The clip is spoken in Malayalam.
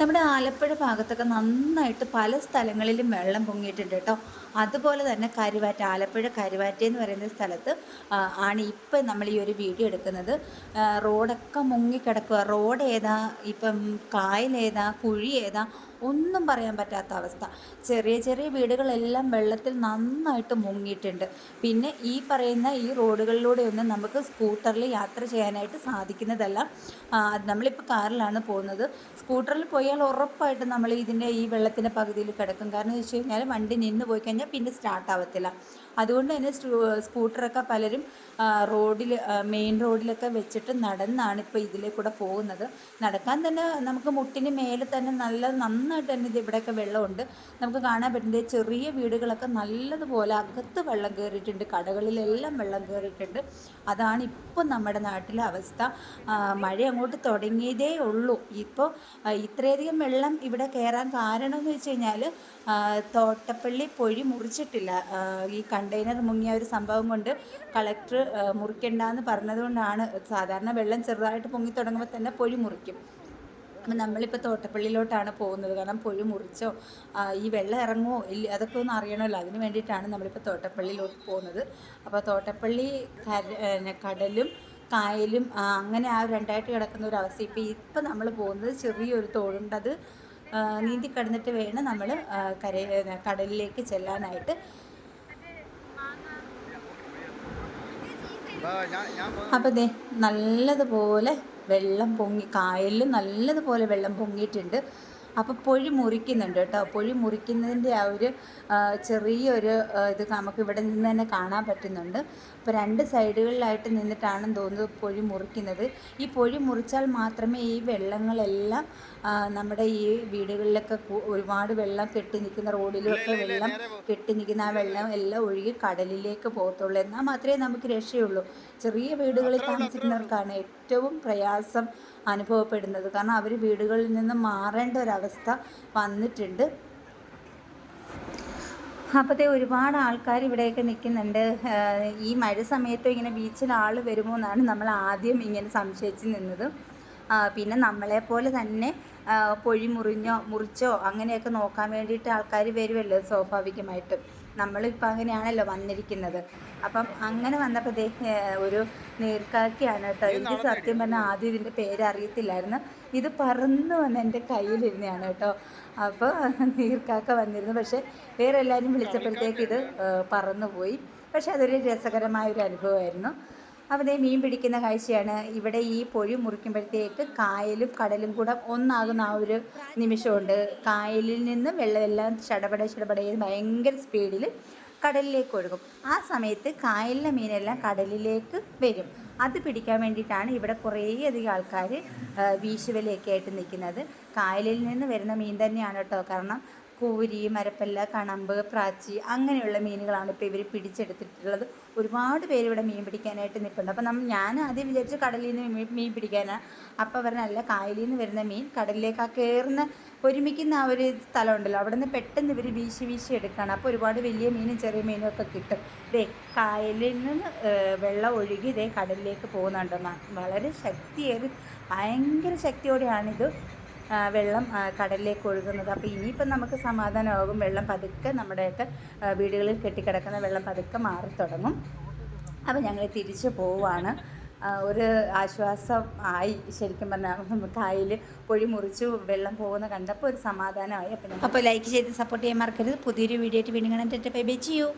നമ്മുടെ ആലപ്പുഴ ഭാഗത്തൊക്കെ നന്നായിട്ട് പല സ്ഥലങ്ങളിലും വെള്ളം പൊങ്ങിയിട്ടുണ്ട് കേട്ടോ. അതുപോലെ തന്നെ കരുവാറ്റ, ആലപ്പുഴ കരുവാറ്റ എന്ന് പറയുന്ന സ്ഥലത്ത് ആണ് ഇപ്പം നമ്മൾ ഈ ഒരു വീഡിയോ എടുക്കുന്നത്. റോഡൊക്കെ മുങ്ങിക്കിടക്കുക. റോഡ് ഏതാ, ഇപ്പം കായലേതാ, കുഴി ഏതാ, ഒന്നും പറയാൻ പറ്റാത്ത അവസ്ഥ. ചെറിയ ചെറിയ വീടുകളെല്ലാം വെള്ളത്തിൽ നന്നായിട്ട് മുങ്ങിയിട്ടുണ്ട്. പിന്നെ ഈ പറയുന്ന ഈ റോഡുകളിലൂടെയൊന്നും നമുക്ക് സ്കൂട്ടറിൽ യാത്ര ചെയ്യാനായിട്ട് സാധിക്കുന്നതല്ല. നമ്മളിപ്പോൾ കാറിലാണ് പോകുന്നത്. സ്കൂട്ടറിൽ പോയാൽ ഉറപ്പായിട്ടും നമ്മൾ ഇതിൻ്റെ ഈ വെള്ളത്തിൻ്റെ പകുതിയിൽ കിടക്കും. കാരണം എന്ന് വെച്ച് കഴിഞ്ഞാൽ വണ്ടി നിന്ന് പോയി കഴിഞ്ഞാൽ പിന്നെ സ്റ്റാർട്ട് ആവത്തില്ല. അതുകൊണ്ട് തന്നെ സ്കൂട്ടറൊക്കെ പലരും റോഡിൽ, മെയിൻ റോഡിലൊക്കെ വെച്ചിട്ട് നടന്നാണ് ഇപ്പോൾ ഇതിലേ കൂടെ പോകുന്നത്. നടക്കാൻ തന്നെ നമുക്ക് മുട്ടിന് മേലെ തന്നെ നന്നായിട്ട് തന്നെ ഇത് ഇവിടെയൊക്കെ വെള്ളമുണ്ട്. നമുക്ക് കാണാൻ പറ്റുന്നത് ചെറിയ വീടുകളൊക്കെ നല്ലതുപോലെ അകത്ത് വെള്ളം കയറിയിട്ടുണ്ട്. കടകളിലെല്ലാം വെള്ളം കയറിയിട്ടുണ്ട്. അതാണ് ഇപ്പോൾ നമ്മുടെ നാട്ടിലെ അവസ്ഥ. മഴ അങ്ങോട്ട് തുടങ്ങിയതേ ഉള്ളൂ. ഇപ്പോൾ ഇത്രയധികം വെള്ളം ഇവിടെ കയറാൻ കാരണം എന്ന് വെച്ച് കഴിഞ്ഞാൽ തോട്ടപ്പള്ളി പൊഴി മുറിച്ചിട്ടില്ല. ഈ കണ്ടെയ്നർ മുങ്ങിയ ഒരു സംഭവം കൊണ്ട് കളക്ടർ മുറിക്കണ്ടെന്ന് പറഞ്ഞതുകൊണ്ടാണ്. സാധാരണ വെള്ളം ചെറുതായിട്ട് പൊങ്ങി തുടങ്ങുമ്പോൾ തന്നെ പൊഴി മുറിക്കും. അപ്പം നമ്മളിപ്പോൾ തോട്ടപ്പള്ളിയിലോട്ടാണ് പോകുന്നത്. കാരണം പൊഴി മുറിച്ചോ ഈ വെള്ളം ഇറങ്ങുമോ ഇല്ല അതൊക്കെ ഒന്ന് അറിയണമല്ലോ. അതിന് വേണ്ടിയിട്ടാണ് നമ്മളിപ്പോൾ തോട്ടപ്പള്ളിയിലോട്ട് പോകുന്നത്. അപ്പോൾ തോട്ടപ്പള്ളി കടലും കായലും അങ്ങനെ ആ രണ്ടായിട്ട് കിടക്കുന്ന ഒരു അവസ്ഥ. ഇപ്പം നമ്മൾ പോകുന്നത് ചെറിയൊരു തോടുണ്ട്. അത് നീന്തി കടന്നിട്ട് വേണം നമ്മൾ കടലിലേക്ക് ചെല്ലാനായിട്ട്. അപ്പോൾ ദേ നല്ലതുപോലെ വെള്ളം പൊങ്ങി, കായലിൽ നല്ലതുപോലെ വെള്ളം പൊങ്ങിയിട്ടുണ്ട്. അപ്പോൾ പൊഴി മുറിക്കുന്നുണ്ട് കേട്ടോ. പൊഴി മുറിക്കുന്നതിൻ്റെ ആ ഒരു ചെറിയൊരു ഇത് നമുക്ക് ഇവിടെ നിന്ന് തന്നെ കാണാൻ പറ്റുന്നുണ്ട്. അപ്പോൾ രണ്ട് സൈഡുകളിലായിട്ട് നിന്നിട്ടാണെന്ന് തോന്നുന്നത് പൊഴി മുറിക്കുന്നത്. ഈ പൊഴി മുറിച്ചാൽ മാത്രമേ ഈ വെള്ളങ്ങളെല്ലാം നമ്മുടെ ഈ വീടുകളിലൊക്കെ ഒരുപാട് വെള്ളം കെട്ടി നിൽക്കുന്ന, റോഡിലൊക്കെ വെള്ളം കെട്ടി നിൽക്കുന്ന ആ വെള്ളം എല്ലാം ഒഴുകി കടലിലേക്ക് പോകത്തുള്ളൂ. എന്നാൽ മാത്രമേ നമുക്ക് രക്ഷയുള്ളൂ. ചെറിയ വീടുകളിൽ താമസിക്കുന്നവർക്കാണ് ഏറ്റവും പ്രയാസം അനുഭവപ്പെടുന്നത്. കാരണം അവർ വീടുകളിൽ നിന്ന് മാറേണ്ട ഒരവസ്ഥ വന്നിട്ടുണ്ട്. അപ്പോഴത്തെ ഒരുപാട് ആൾക്കാർ ഇവിടെയൊക്കെ നിൽക്കുന്നുണ്ട്. ഈ മഴ സമയത്തും ഇങ്ങനെ ബീച്ചിൽ ആൾ വരുമോ എന്നാണ് നമ്മൾ ആദ്യം ഇങ്ങനെ സംശയിച്ച് നിന്നത്. പിന്നെ നമ്മളെപ്പോലെ തന്നെ പൊഴി മുറിച്ചോ അങ്ങനെയൊക്കെ നോക്കാൻ വേണ്ടിയിട്ട് ആൾക്കാർ വരുമല്ലോ സ്വാഭാവികമായിട്ടും. നമ്മളിപ്പോൾ അങ്ങനെയാണല്ലോ വന്നിരിക്കുന്നത്. അപ്പം അങ്ങനെ വന്നപ്പോൾ ഒരു നീർക്കാക്കയാണ് കേട്ടോ. എനിക്ക് സത്യം പറഞ്ഞാൽ ആദ്യം ഇതിൻ്റെ പേര് അറിയത്തില്ലായിരുന്നു. ഇത് പറന്ന് വന്ന് എൻ്റെ കയ്യിലിരുന്നതാണ് കേട്ടോ. അപ്പോൾ നീർക്കാക്ക വന്നിരുന്നു. പക്ഷേ വേറെ എല്ലാവരും വിളിച്ചപ്പോഴത്തേക്ക് ഇത് പറന്നുപോയി. പക്ഷേ അതൊരു രസകരമായൊരു അനുഭവമായിരുന്നു. അപ്പോൾ മീൻ പിടിക്കുന്ന കാഴ്ചയാണ്. ഇവിടെ ഈ പൊഴി മുറിക്കുമ്പോഴത്തേക്ക് കായലും കടലും കൂടെ ഒന്നാകുന്ന ആ ഒരു നിമിഷമുണ്ട്. കായലിൽ നിന്ന് വെള്ളമെല്ലാം ചടപട ഭയങ്കര സ്പീഡിൽ കടലിലേക്ക് ഒഴുകും. ആ സമയത്ത് കായലിലെ മീനെല്ലാം കടലിലേക്ക് വരും. അത് പിടിക്കാൻ വേണ്ടിയിട്ടാണ് ഇവിടെ കുറേയധികം ആൾക്കാർ വീശുവലയൊക്കെ ആയിട്ട് നിൽക്കുന്നത്. കായലിൽ നിന്ന് വരുന്ന മീൻ തന്നെയാണ് കേട്ടോ. കാരണം കൂരി, മരപ്പല്ല, കണമ്പ്, പ്രാച്ചി അങ്ങനെയുള്ള മീനുകളാണ് ഇപ്പോൾ ഇവർ പിടിച്ചെടുത്തിട്ടുള്ളത്. ഒരുപാട് പേര് ഇവിടെ മീൻ പിടിക്കാനായിട്ട് നിൽപ്പുണ്ട്. അപ്പോൾ ഞാൻ ആദ്യം വിചാരിച്ചു കടലിൽ നിന്ന് മീൻ പിടിക്കാനാണ്. അപ്പോൾ പറഞ്ഞല്ല, കായലിൽ നിന്ന് വരുന്ന മീൻ കടലിലേക്ക് ആ കയറുന്ന ഒരുമിക്കുന്ന ആ ഒരു സ്ഥലമുണ്ടല്ലോ, അവിടെ നിന്ന് പെട്ടെന്ന് ഇവർ വീശി എടുക്കുകയാണ്. അപ്പോൾ ഒരുപാട് വലിയ മീനും ചെറിയ മീനും ഒക്കെ കിട്ടും. കായലിൽ നിന്ന് വെള്ളം ഒഴുകി കടലിലേക്ക് പോകുന്നുണ്ട്. വളരെ ശക്തിയേറി ഭയങ്കര ശക്തിയോടെയാണിത് വെള്ളം കടലിലേക്ക് ഒഴുകുന്നത്. അപ്പോൾ ഇനിയിപ്പം നമുക്ക് സമാധാനമാകും. വെള്ളം പതുക്കെ നമ്മുടെയൊക്കെ വീടുകളിൽ കെട്ടിക്കിടക്കുന്ന വെള്ളം പതുക്കെ മാറി തുടങ്ങും. അപ്പോൾ ഞങ്ങൾ തിരിച്ചു പോവുകയാണ്. ഒരു ആശ്വാസം ആയി ശരിക്കും പറഞ്ഞാൽ. കായൽ പൊഴി മുറിച്ചു വെള്ളം പോകുന്ന കണ്ടപ്പോൾ ഒരു സമാധാനമായി. അപ്പോൾ ലൈക്ക് ചെയ്ത് സപ്പോർട്ട് ചെയ്യാൻ മറക്കരുത്. പുതിയൊരു വീഡിയോ ആയിട്ട് വീണ്ടും കാണാൻ ബൈ ബൈ ചെയ്യൂ.